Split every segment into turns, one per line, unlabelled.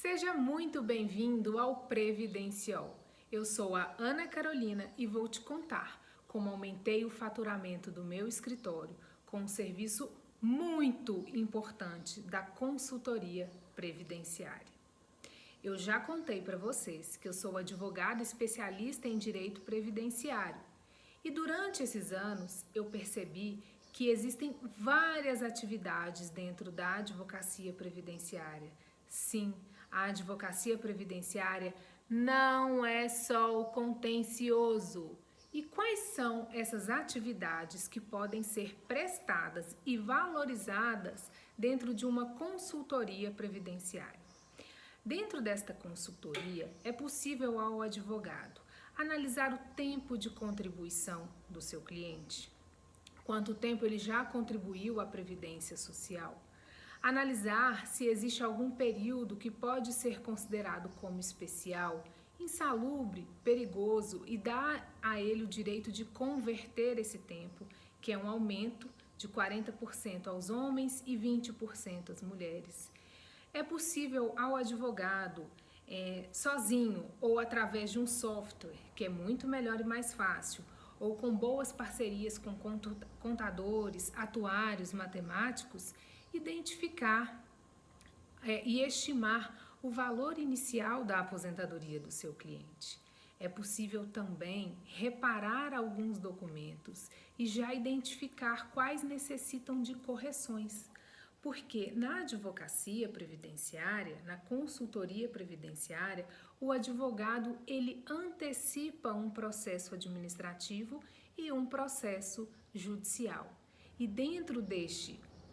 Seja muito bem-vindo ao Previdencial. Eu sou a Ana Carolina e vou te contar como aumentei o faturamento do meu escritório com um serviço muito importante da consultoria previdenciária. Eu já contei para vocês que eu sou advogada especialista em direito previdenciário e durante esses anos eu percebi que existem várias atividades dentro da advocacia previdenciária. Sim, a advocacia previdenciária não é só o contencioso. E quais são essas atividades que podem ser prestadas e valorizadas dentro de uma consultoria previdenciária? Dentro desta consultoria, é possível ao advogado analisar o tempo de contribuição do seu cliente, quanto tempo ele já contribuiu à Previdência Social, analisar se existe algum período que pode ser considerado como especial, insalubre, perigoso e dar a ele o direito de converter esse tempo, que é um aumento de 40% aos homens e 20% às mulheres. É possível ao advogado, sozinho ou através de um software, que é muito melhor e mais fácil, ou com boas parcerias com contadores, atuários, matemáticos, identificar e estimar o valor inicial da aposentadoria do seu cliente. É possível também reparar alguns documentos e já identificar quais necessitam de correções. Porque na advocacia previdenciária, na consultoria previdenciária, o advogado ele antecipa um processo administrativo e um processo judicial. E dentro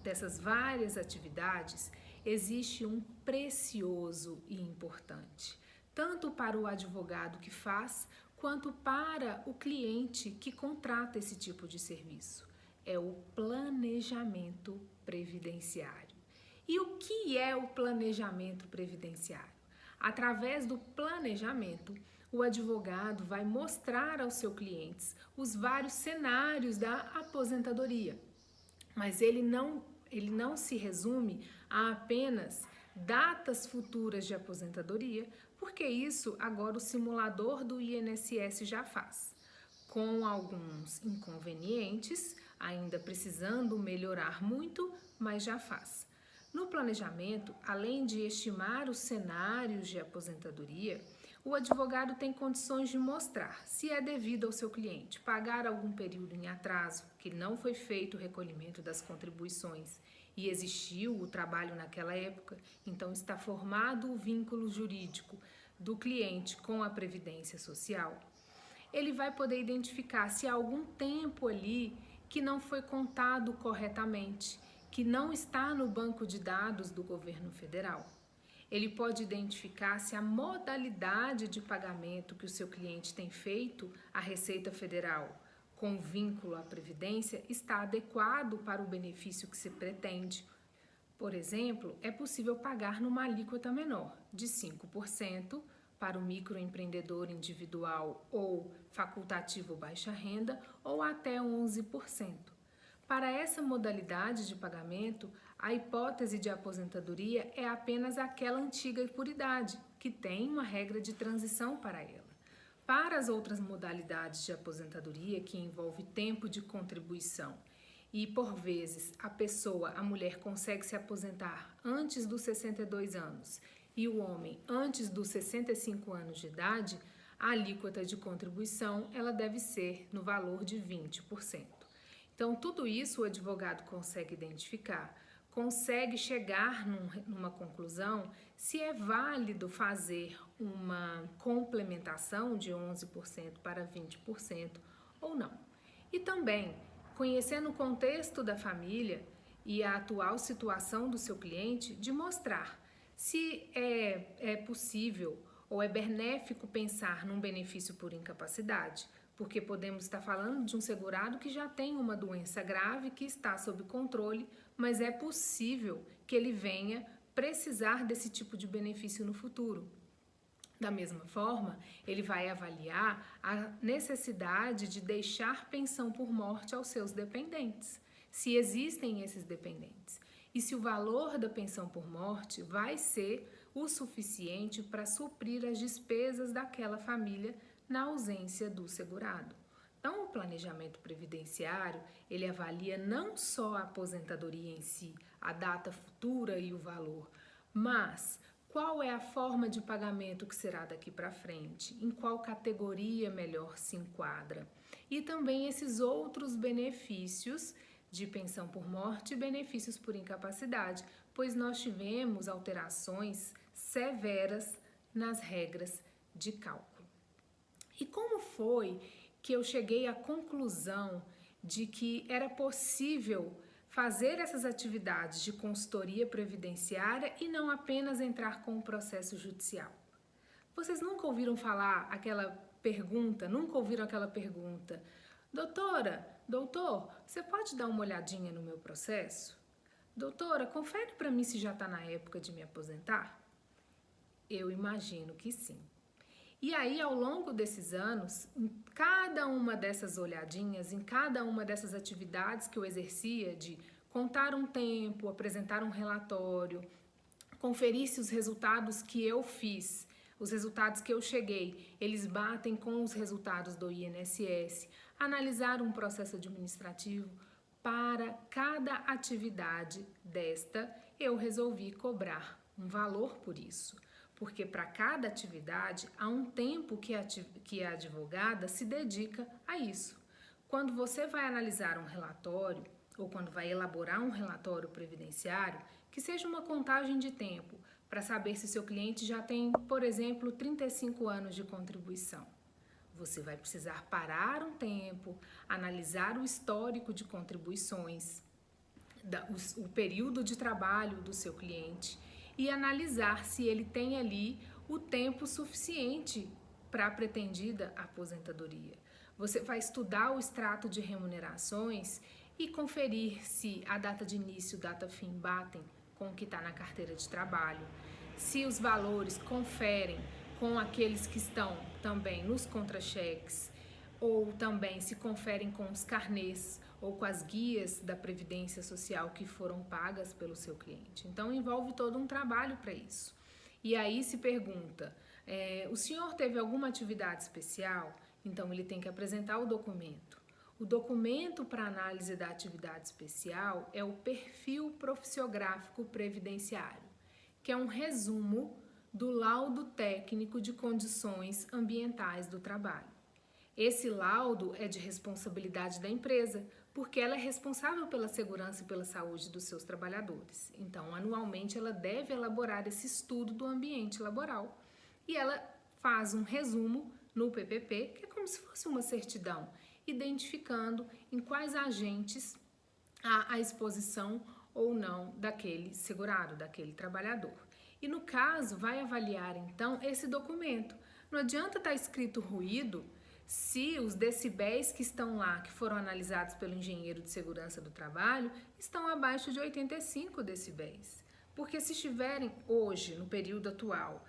dessas várias atividades, existe um precioso e importante, tanto para o advogado que faz, quanto para o cliente que contrata esse tipo de serviço. É o planejamento previdenciário. E o que é o planejamento previdenciário? Através do planejamento, o advogado vai mostrar aos seus clientes os vários cenários da aposentadoria, mas ele não se resume a apenas datas futuras de aposentadoria, porque isso agora o simulador do INSS já faz, com alguns inconvenientes, ainda precisando melhorar muito, mas já faz. No planejamento, além de estimar os cenários de aposentadoria, o advogado tem condições de mostrar se é devido ao seu cliente pagar algum período em atraso, que não foi feito o recolhimento das contribuições e existiu o trabalho naquela época, então está formado o vínculo jurídico do cliente com a Previdência Social. Ele vai poder identificar se há algum tempo ali que não foi contado corretamente, que não está no banco de dados do governo federal. Ele pode identificar se a modalidade de pagamento que o seu cliente tem feito à Receita Federal com vínculo à Previdência está adequado para o benefício que se pretende. Por exemplo, é possível pagar numa alíquota menor, de 5%, para o microempreendedor individual ou facultativo baixa renda, ou até 11%. Para essa modalidade de pagamento, a hipótese de aposentadoria é apenas aquela antiga por idade, que tem uma regra de transição para ela. Para as outras modalidades de aposentadoria, que envolve tempo de contribuição, e por vezes a mulher consegue se aposentar antes dos 62 anos e o homem antes dos 65 anos de idade, a alíquota de contribuição ela deve ser no valor de 20%. Então, tudo isso o advogado consegue identificar, consegue chegar numa conclusão se é válido fazer uma complementação de 11% para 20% ou não. E também, conhecendo o contexto da família e a atual situação do seu cliente, de mostrar se é possível ou é benéfico pensar num benefício por incapacidade, porque podemos estar falando de um segurado que já tem uma doença grave, que está sob controle, mas é possível que ele venha precisar desse tipo de benefício no futuro. Da mesma forma, ele vai avaliar a necessidade de deixar pensão por morte aos seus dependentes, se existem esses dependentes, e se o valor da pensão por morte vai ser o suficiente para suprir as despesas daquela família na ausência do segurado. Então, o planejamento previdenciário, ele avalia não só a aposentadoria em si, a data futura e o valor, mas qual é a forma de pagamento que será daqui para frente, em qual categoria melhor se enquadra. E também esses outros benefícios de pensão por morte e benefícios por incapacidade, pois nós tivemos alterações severas nas regras de cálculo. E como foi que eu cheguei à conclusão de que era possível fazer essas atividades de consultoria previdenciária e não apenas entrar com o processo judicial? Vocês nunca ouviram falar aquela pergunta, doutora, doutor, você pode dar uma olhadinha no meu processo? Doutora, confere para mim se já está na época de me aposentar? Eu imagino que sim. E aí, ao longo desses anos, em cada uma dessas olhadinhas, em cada uma dessas atividades que eu exercia de contar um tempo, apresentar um relatório, conferir se os resultados que eu fiz, os resultados que eu cheguei, eles batem com os resultados do INSS, analisar um processo administrativo, para cada atividade desta, eu resolvi cobrar um valor por isso. Porque para cada atividade há um tempo que a advogada se dedica a isso. Quando você vai analisar um relatório ou quando vai elaborar um relatório previdenciário, que seja uma contagem de tempo para saber se seu cliente já tem, por exemplo, 35 anos de contribuição. Você vai precisar parar um tempo, analisar o histórico de contribuições, o período de trabalho do seu cliente e analisar se ele tem ali o tempo suficiente para a pretendida aposentadoria. Você vai estudar o extrato de remunerações e conferir se a data de início e data fim batem com o que está na carteira de trabalho, se os valores conferem com aqueles que estão também nos contra-cheques ou também se conferem com os carnês ou com as guias da Previdência Social que foram pagas pelo seu cliente. Então, envolve todo um trabalho para isso. E aí se pergunta, o senhor teve alguma atividade especial? Então, ele tem que apresentar o documento. O documento para análise da atividade especial é o perfil profissiográfico previdenciário, que é um resumo do laudo técnico de condições ambientais do trabalho. Esse laudo é de responsabilidade da empresa, porque ela é responsável pela segurança e pela saúde dos seus trabalhadores. Então, anualmente, ela deve elaborar esse estudo do ambiente laboral. E ela faz um resumo no PPP, que é como se fosse uma certidão, identificando em quais agentes há a exposição ou não daquele segurado, daquele trabalhador. E no caso, vai avaliar então esse documento. Não adianta estar escrito ruído se os decibéis que estão lá, que foram analisados pelo engenheiro de segurança do trabalho, estão abaixo de 85 decibéis. Porque se estiverem hoje, no período atual,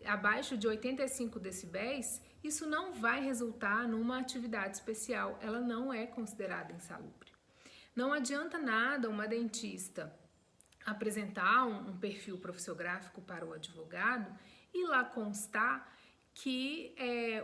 abaixo de 85 decibéis, isso não vai resultar numa atividade especial, ela não é considerada insalubre. Não adianta nada uma dentista apresentar um perfil profissiográfico para o advogado e lá constar que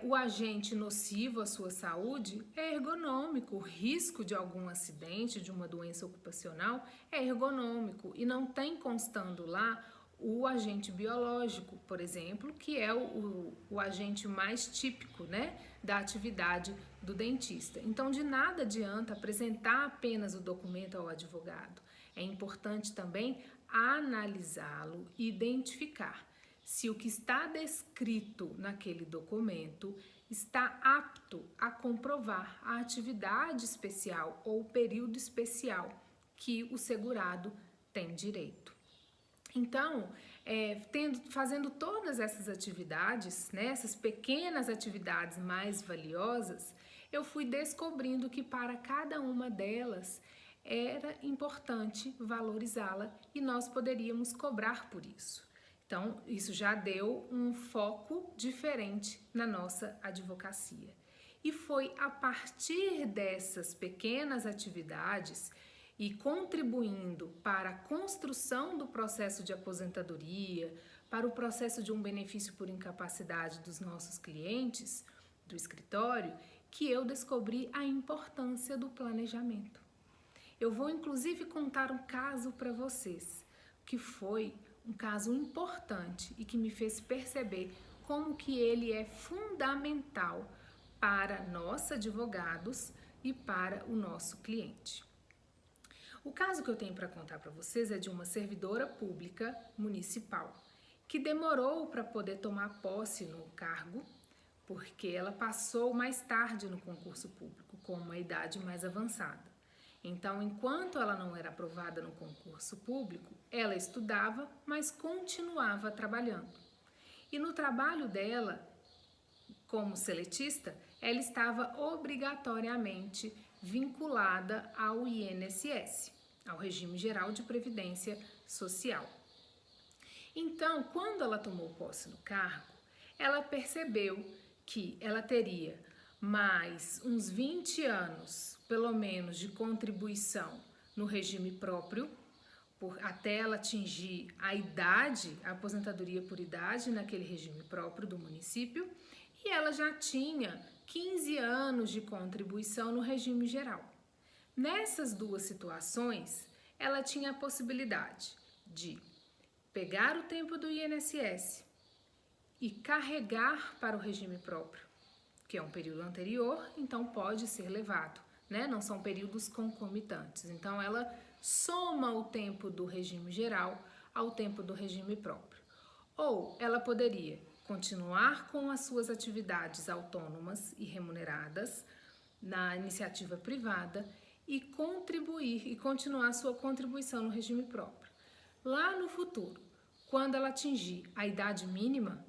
o agente nocivo à sua saúde é ergonômico, o risco de algum acidente, de uma doença ocupacional é ergonômico e não tem constando lá o agente biológico, por exemplo, que é o agente mais típico, né, da atividade do dentista. Então, de nada adianta apresentar apenas o documento ao advogado. É importante também analisá-lo e identificar se o que está descrito naquele documento está apto a comprovar a atividade especial ou o período especial que o segurado tem direito. Então, fazendo todas essas atividades, né, essas pequenas atividades mais valiosas, eu fui descobrindo que para cada uma delas era importante valorizá-la e nós poderíamos cobrar por isso. Então, isso já deu um foco diferente na nossa advocacia. E foi a partir dessas pequenas atividades e contribuindo para a construção do processo de aposentadoria, para o processo de um benefício por incapacidade dos nossos clientes do escritório, que eu descobri a importância do planejamento. Eu vou inclusive contar um caso para vocês, que foi um caso importante e que me fez perceber como que ele é fundamental para nós advogados e para o nosso cliente. O caso que eu tenho para contar para vocês é de uma servidora pública municipal que demorou para poder tomar posse no cargo, porque ela passou mais tarde no concurso público, com uma idade mais avançada. Então, enquanto ela não era aprovada no concurso público, ela estudava, mas continuava trabalhando. E no trabalho dela, como seletista, ela estava obrigatoriamente vinculada ao INSS, ao Regime Geral de Previdência Social. Então, quando ela tomou posse no cargo, ela percebeu que ela teria mais uns 20 anos, pelo menos, de contribuição no regime próprio, até ela atingir a idade, a aposentadoria por idade naquele regime próprio do município, e ela já tinha 15 anos de contribuição no regime geral. Nessas duas situações, ela tinha a possibilidade de pegar o tempo do INSS e carregar para o regime próprio, que é um período anterior, então pode ser levado, né? Não são períodos concomitantes. Então, ela soma o tempo do regime geral ao tempo do regime próprio. Ou ela poderia continuar com as suas atividades autônomas e remuneradas na iniciativa privada e contribuir e continuar a sua contribuição no regime próprio. Lá no futuro, quando ela atingir a idade mínima,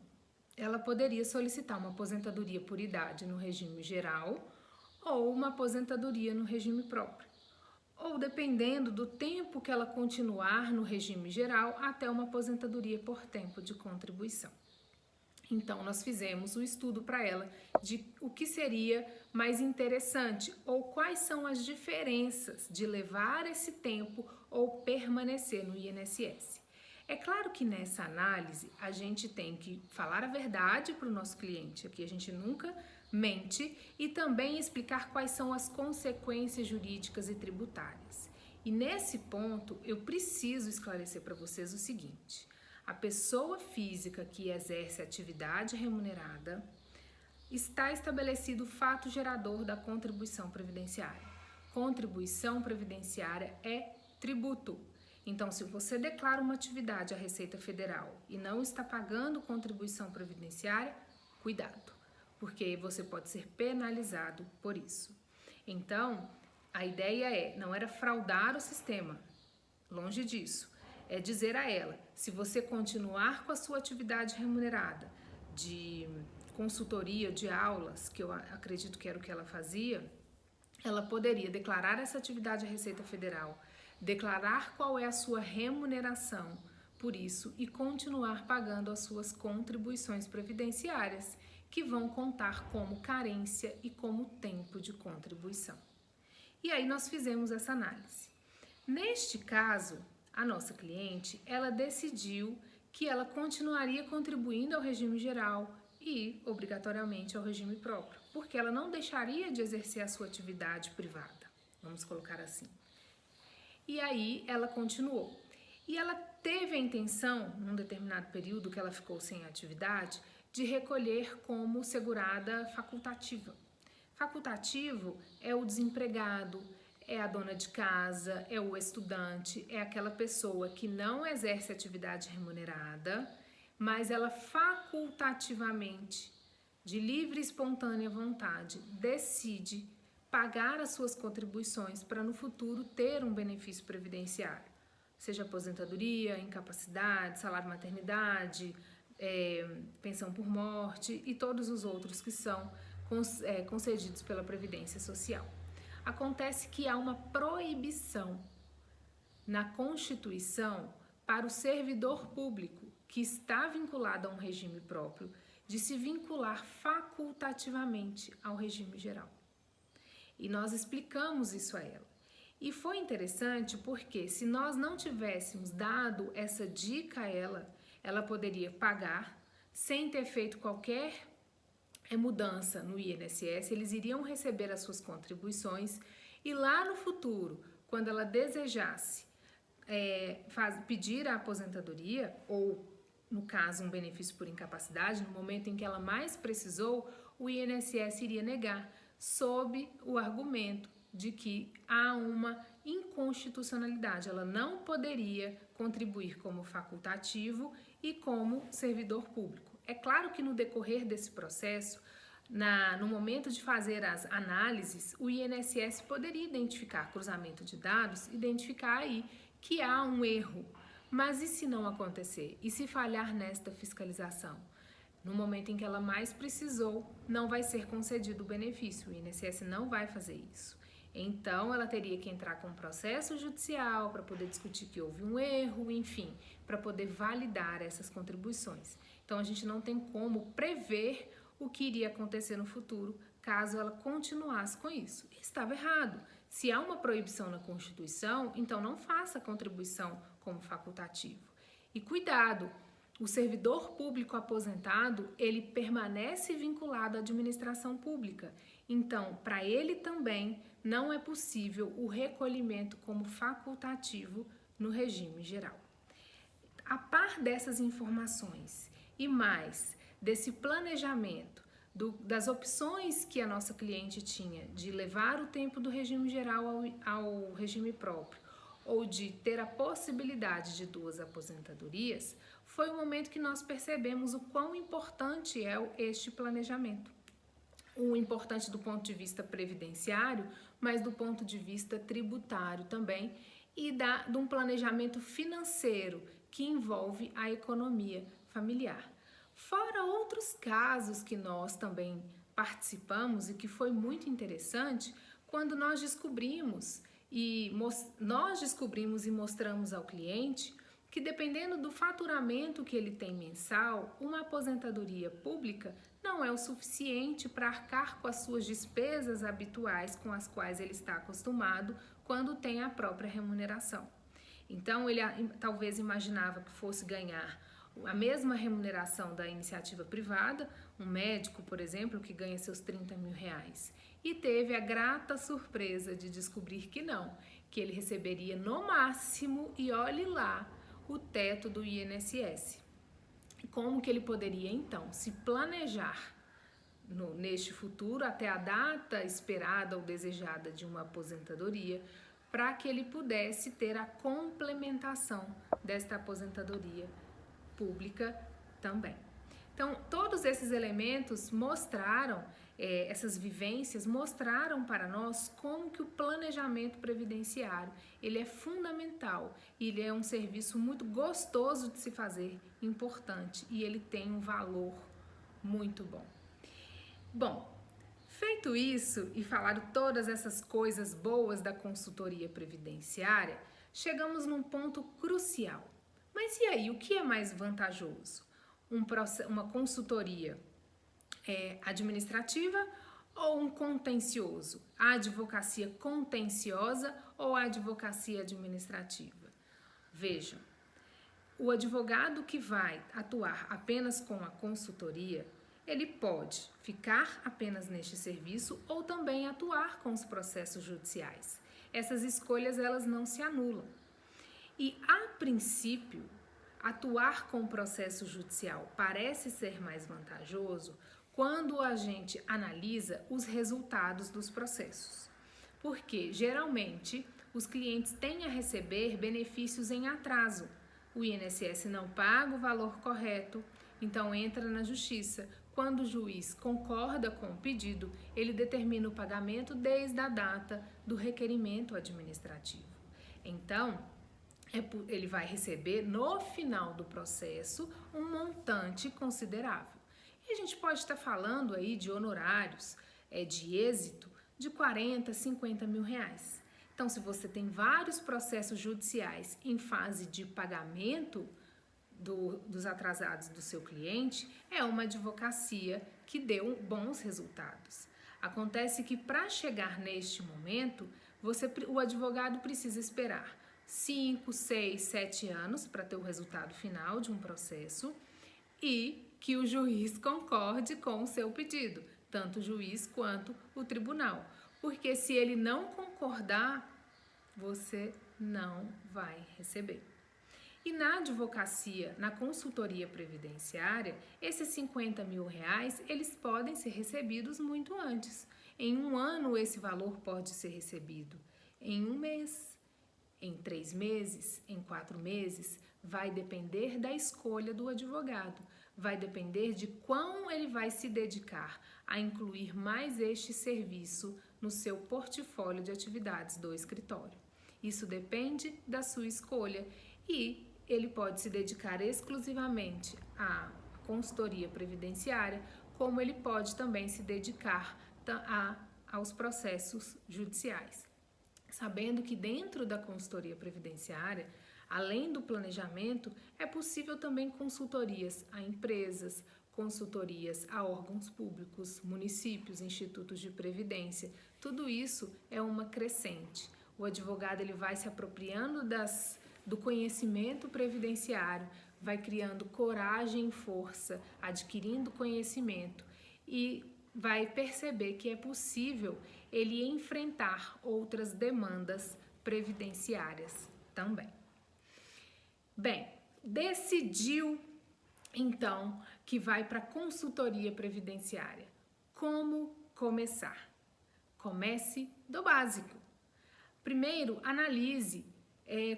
ela poderia solicitar uma aposentadoria por idade no regime geral ou uma aposentadoria no regime próprio, ou dependendo do tempo que ela continuar no regime geral, até uma aposentadoria por tempo de contribuição. Então, nós fizemos o estudo para ela de o que seria mais interessante ou quais são as diferenças de levar esse tempo ou permanecer no INSS. É claro que nessa análise a gente tem que falar a verdade para o nosso cliente, aqui a gente nunca mente, e também explicar quais são as consequências jurídicas e tributárias. E nesse ponto eu preciso esclarecer para vocês o seguinte: a pessoa física que exerce atividade remunerada está estabelecido o fato gerador da contribuição previdenciária. Contribuição previdenciária é tributo. Então, se você declara uma atividade à Receita Federal e não está pagando contribuição previdenciária, cuidado, porque você pode ser penalizado por isso. Então, a ideia não era fraudar o sistema, longe disso. É dizer a ela, se você continuar com a sua atividade remunerada de consultoria, de aulas, que eu acredito que era o que ela fazia, ela poderia declarar essa atividade à Receita Federal, declarar qual é a sua remuneração por isso e continuar pagando as suas contribuições previdenciárias, que vão contar como carência e como tempo de contribuição. E aí nós fizemos essa análise. Neste caso, a nossa cliente, ela decidiu que ela continuaria contribuindo ao regime geral e, obrigatoriamente, ao regime próprio, porque ela não deixaria de exercer a sua atividade privada, vamos colocar assim. E aí ela continuou. E ela teve a intenção, num determinado período que ela ficou sem atividade, de recolher como segurada facultativa. Facultativo é o desempregado, é a dona de casa, é o estudante, é aquela pessoa que não exerce atividade remunerada, mas ela facultativamente, de livre e espontânea vontade, decide pagar as suas contribuições para no futuro ter um benefício previdenciário, seja aposentadoria, incapacidade, salário maternidade, pensão por morte e todos os outros que são concedidos pela Previdência Social. Acontece que há uma proibição na Constituição para o servidor público que está vinculado a um regime próprio de se vincular facultativamente ao regime geral. E nós explicamos isso a ela. E foi interessante porque se nós não tivéssemos dado essa dica a ela poderia pagar sem ter feito qualquer mudança no INSS, eles iriam receber as suas contribuições e lá no futuro, quando ela desejasse pedir a aposentadoria ou, no caso, um benefício por incapacidade, no momento em que ela mais precisou, o INSS iria negar, sob o argumento de que há uma inconstitucionalidade. Ela não poderia contribuir como facultativo e como servidor público. É claro que no decorrer desse processo, no momento de fazer as análises, o INSS poderia identificar cruzamento de dados, identificar aí que há um erro. Mas e se não acontecer? E se falhar nesta fiscalização? No momento em que ela mais precisou, não vai ser concedido o benefício. O INSS não vai fazer isso. Então, ela teria que entrar com um processo judicial para poder discutir que houve um erro, enfim, para poder validar essas contribuições. Então, a gente não tem como prever o que iria acontecer no futuro caso ela continuasse com isso. E estava errado. Se há uma proibição na Constituição, então não faça contribuição como facultativo. E cuidado, o servidor público aposentado, ele permanece vinculado à administração pública. Então, para ele também não é possível o recolhimento como facultativo no regime geral. A par dessas informações e mais desse planejamento, das opções que a nossa cliente tinha de levar o tempo do regime geral ao regime próprio ou de ter a possibilidade de 2 aposentadorias, foi o momento que nós percebemos o quão importante é este planejamento. O importante do ponto de vista previdenciário, mas do ponto de vista tributário também, e de um planejamento financeiro que envolve a economia familiar. Fora outros casos que nós também participamos e que foi muito interessante, quando nós descobrimos e mostramos ao cliente que, dependendo do faturamento que ele tem mensal, uma aposentadoria pública não é o suficiente para arcar com as suas despesas habituais com as quais ele está acostumado quando tem a própria remuneração. Então, ele talvez imaginava que fosse ganhar a mesma remuneração da iniciativa privada, um médico, por exemplo, que ganha seus 30 mil reais, e teve a grata surpresa de descobrir que não, que ele receberia no máximo, e olhe lá, o teto do INSS. Como que ele poderia, então, se planejar neste futuro, até a data esperada ou desejada de uma aposentadoria, para que ele pudesse ter a complementação desta aposentadoria pública também. Então, todos esses elementos mostraram, essas vivências mostraram para nós como que o planejamento previdenciário, ele é fundamental, ele é um serviço muito gostoso de se fazer, importante, e ele tem um valor muito bom. Bom, feito isso e falado todas essas coisas boas da consultoria previdenciária, chegamos num ponto crucial. Mas e aí, o que é mais vantajoso? Uma consultoria administrativa ou um contencioso? A advocacia contenciosa ou a advocacia administrativa? Vejam, o advogado que vai atuar apenas com a consultoria, ele pode ficar apenas neste serviço ou também atuar com os processos judiciais. Essas escolhas, elas não se anulam. E, a princípio, atuar com o processo judicial parece ser mais vantajoso quando a gente analisa os resultados dos processos. Porque, geralmente, os clientes têm a receber benefícios em atraso. O INSS não paga o valor correto, então entra na justiça. Quando o juiz concorda com o pedido, ele determina o pagamento desde a data do requerimento administrativo. Então, ele vai receber no final do processo um montante considerável. E a gente pode estar falando aí de honorários de êxito de 40, 50 mil reais. Então, se você tem vários processos judiciais em fase de pagamento dos atrasados do seu cliente, é uma advocacia que deu bons resultados. Acontece que para chegar neste momento, o advogado precisa esperar 5, 6, 7 anos para ter o resultado final de um processo e que o juiz concorde com o seu pedido, tanto o juiz quanto o tribunal. Porque se ele não concordar, você não vai receber. E na advocacia, na consultoria previdenciária, esses 50 mil reais, eles podem ser recebidos muito antes. Em um ano, esse valor pode ser recebido em um mês, em 3 meses, em 4 meses. Vai depender da escolha do advogado. Vai depender de quão ele vai se dedicar a incluir mais este serviço no seu portfólio de atividades do escritório. Isso depende da sua escolha e ele pode se dedicar exclusivamente à consultoria previdenciária, como ele pode também se dedicar aos processos judiciais. Sabendo que dentro da consultoria previdenciária, além do planejamento, é possível também consultorias a empresas, consultorias a órgãos públicos, municípios, institutos de previdência. Tudo isso é uma crescente. O advogado ele vai se apropriando do conhecimento previdenciário, vai criando coragem e força, adquirindo conhecimento e vai perceber que é possível ele enfrentar outras demandas previdenciárias também. Bem, decidiu então que vai para a consultoria previdenciária. Como começar? Comece do básico. Primeiro, analise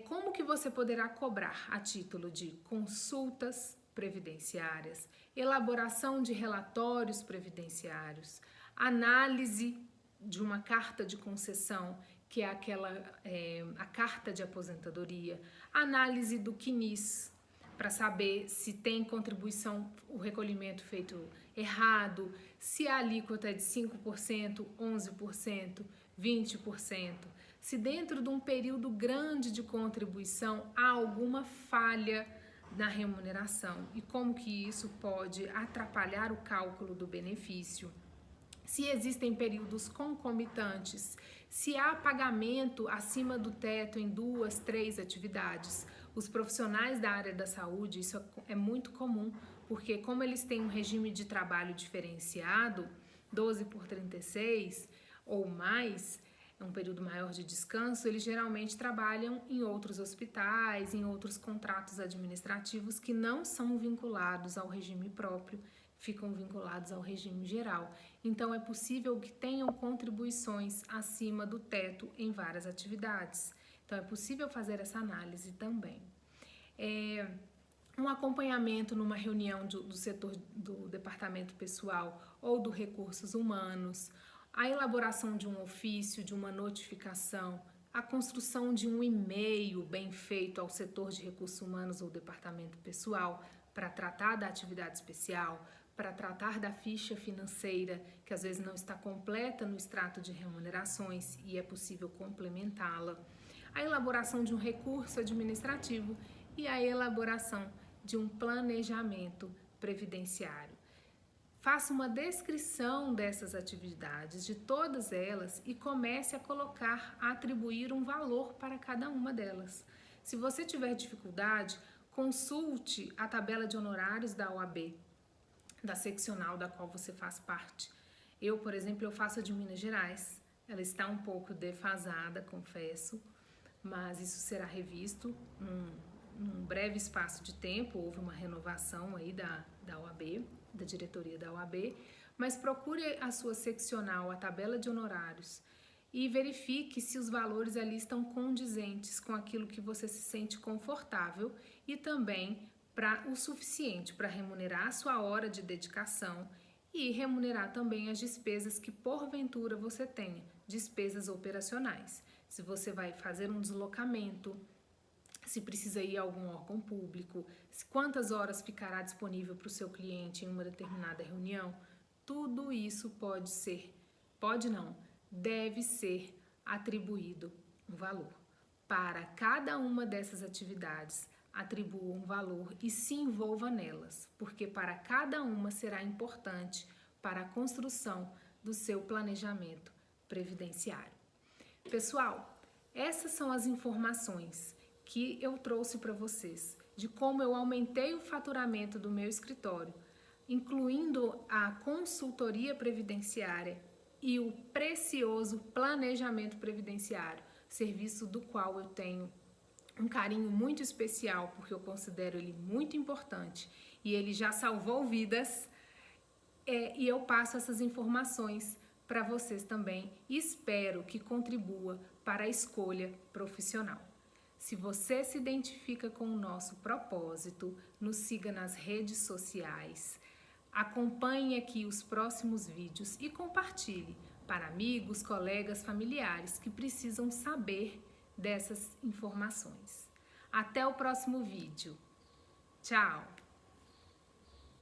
como que você poderá cobrar a título de consultas previdenciárias, elaboração de relatórios previdenciários, análise de uma carta de concessão, que é a carta de aposentadoria, análise do CNIS, para saber se tem contribuição, o recolhimento feito errado, se a alíquota é de 5%, 11%, 20%, se dentro de um período grande de contribuição há alguma falha na remuneração e como que isso pode atrapalhar o cálculo do benefício. Se existem períodos concomitantes, se há pagamento acima do teto em 2, 3 atividades. Os profissionais da área da saúde, isso é muito comum, porque como eles têm um regime de trabalho diferenciado, 12/36 ou mais, é um período maior de descanso, eles geralmente trabalham em outros hospitais, em outros contratos administrativos que não são vinculados ao regime próprio, ficam vinculados ao regime geral. Então, é possível que tenham contribuições acima do teto em várias atividades. Então, é possível fazer essa análise também. Um acompanhamento numa reunião do setor do departamento pessoal ou do recursos humanos, a elaboração de um ofício, de uma notificação, a construção de um e-mail bem feito ao setor de recursos humanos ou departamento pessoal para tratar da atividade especial, para tratar da ficha financeira, que às vezes não está completa no extrato de remunerações e é possível complementá-la, a elaboração de um recurso administrativo e a elaboração de um planejamento previdenciário. Faça uma descrição dessas atividades, de todas elas, e comece a atribuir um valor para cada uma delas. Se você tiver dificuldade, consulte a tabela de honorários da OAB, da seccional da qual você faz parte. Eu, por exemplo, eu faço a de Minas Gerais. Ela está um pouco defasada, confesso, mas isso será revisto num breve espaço de tempo. Houve uma renovação aí da OAB, da diretoria da OAB, mas procure a sua seccional, a tabela de honorários, e verifique se os valores ali estão condizentes com aquilo que você se sente confortável e também o suficiente para remunerar a sua hora de dedicação e remunerar também as despesas que porventura você tenha, despesas operacionais. Se você vai fazer um deslocamento, se precisa ir a algum órgão público, quantas horas ficará disponível para o seu cliente em uma determinada reunião, tudo isso deve ser atribuído um valor. Para cada uma dessas atividades, atribua um valor e se envolva nelas, porque para cada uma será importante para a construção do seu planejamento previdenciário. Pessoal, essas são as informações que eu trouxe para vocês de como eu aumentei o faturamento do meu escritório, incluindo a consultoria previdenciária e o precioso planejamento previdenciário, serviço do qual eu tenho um carinho muito especial, porque eu considero ele muito importante e ele já salvou vidas. E eu passo essas informações para vocês também e espero que contribua para a escolha profissional. Se você se identifica com o nosso propósito, nos siga nas redes sociais, acompanhe aqui os próximos vídeos e compartilhe para amigos, colegas, familiares que precisam saber dessas informações. Até o próximo vídeo. Tchau!